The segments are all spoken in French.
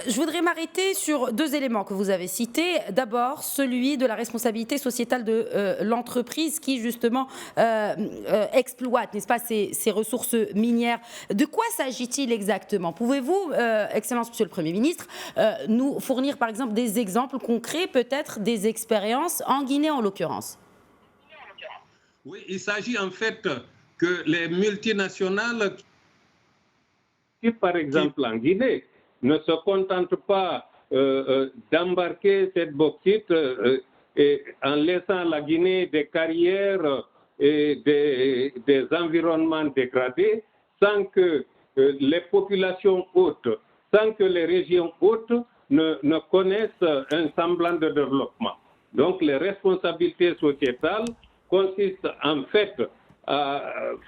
Je voudrais m'arrêter sur deux éléments que vous avez cités. D'abord, celui de la responsabilité sociétale de l'entreprise qui, justement, exploite, n'est-ce pas, ces ressources minières. De quoi s'agit-il exactement? Pouvez-vous, Excellence Monsieur le Premier ministre, nous fournir, par exemple, des exemples concrets, peut-être des expériences en Guinée en l'occurrence? Oui, il s'agit en fait que les multinationales qui, par exemple en Guinée, ne se contentent pas d'embarquer cette bauxite et en laissant la Guinée des carrières et des environnements dégradés sans que les populations hautes, sans que les régions hautes ne connaissent un semblant de développement. Donc les responsabilités sociétales consistent en fait à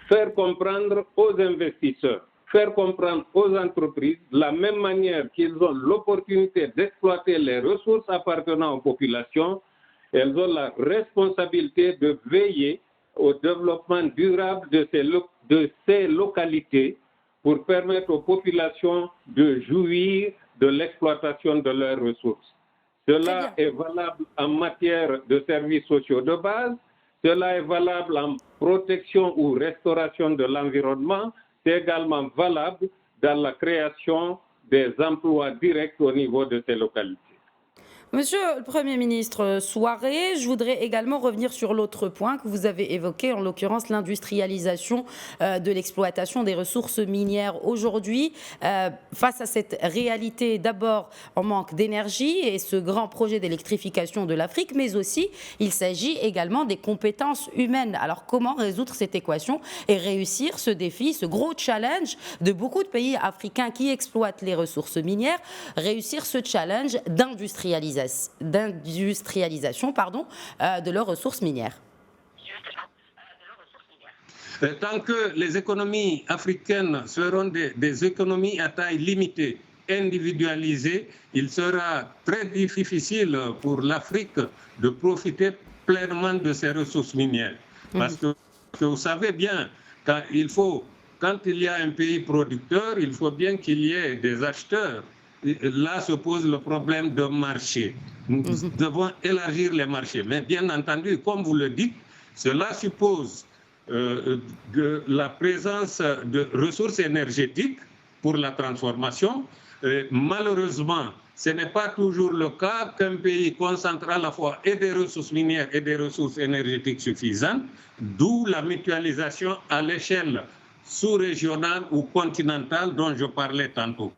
faire comprendre aux investisseurs, faire comprendre aux entreprises, de la même manière qu'ils ont l'opportunité d'exploiter les ressources appartenant aux populations, elles ont la responsabilité de veiller au développement durable de ces localités pour permettre aux populations de jouir de l'exploitation de leurs ressources. Cela est valable en matière de services sociaux de base, cela est valable en protection ou restauration de l'environnement, c'est également valable dans la création des emplois directs au niveau de ces localités. Monsieur le Premier ministre Souaré, je voudrais également revenir sur l'autre point que vous avez évoqué, en l'occurrence l'industrialisation de l'exploitation des ressources minières. Aujourd'hui, face à cette réalité, d'abord en manque d'énergie et ce grand projet d'électrification de l'Afrique, mais aussi il s'agit également des compétences humaines. Alors comment résoudre cette équation et réussir ce défi, ce gros challenge de beaucoup de pays africains qui exploitent les ressources minières, réussir ce challenge d'industrialisation de leurs ressources minières? Tant que les économies africaines seront des économies à taille limitée, individualisées, il sera très difficile pour l'Afrique de profiter pleinement de ces ressources minières. Parce que vous savez bien, quand il y a un pays producteur, il faut bien qu'il y ait des acheteurs. Là se pose le problème de marché. Nous devons élargir les marchés. Mais bien entendu, comme vous le dites, cela suppose de la présence de ressources énergétiques pour la transformation. Malheureusement, ce n'est pas toujours le cas qu'un pays concentre à la fois et des ressources minières et des ressources énergétiques suffisantes, d'où la mutualisation à l'échelle sous-régionale ou continentale dont je parlais tantôt.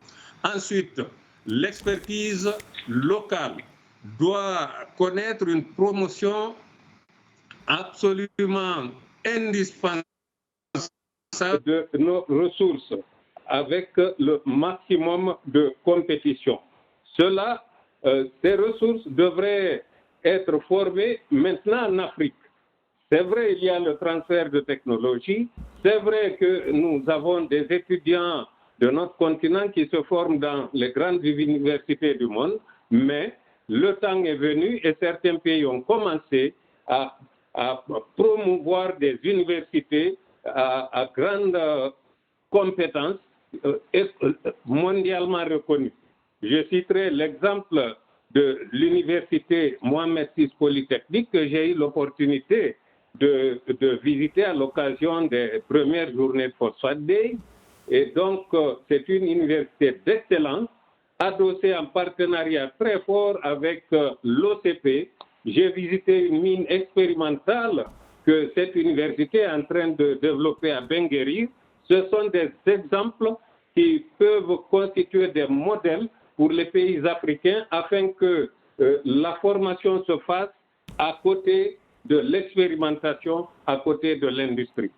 Ensuite, l'expertise locale doit connaître une promotion absolument indispensable de nos ressources avec le maximum de compétition. Ces ressources devraient être formées maintenant en Afrique. C'est vrai, il y a le transfert de technologie. C'est vrai que nous avons des étudiants de notre continent qui se forment dans les grandes universités du monde, mais le temps est venu et certains pays ont commencé à promouvoir des universités à grande compétence mondialement reconnues. Je citerai l'exemple de l'université Mohamed VI Polytechnique que j'ai eu l'opportunité de visiter à l'occasion des premières journées de Phosphate Day. Et donc, c'est une université d'excellence, adossée en partenariat très fort avec l'OCP. J'ai visité une mine expérimentale que cette université est en train de développer à Benguérir. Ce sont des exemples qui peuvent constituer des modèles pour les pays africains afin que la formation se fasse à côté de l'expérimentation, à côté de l'industrie.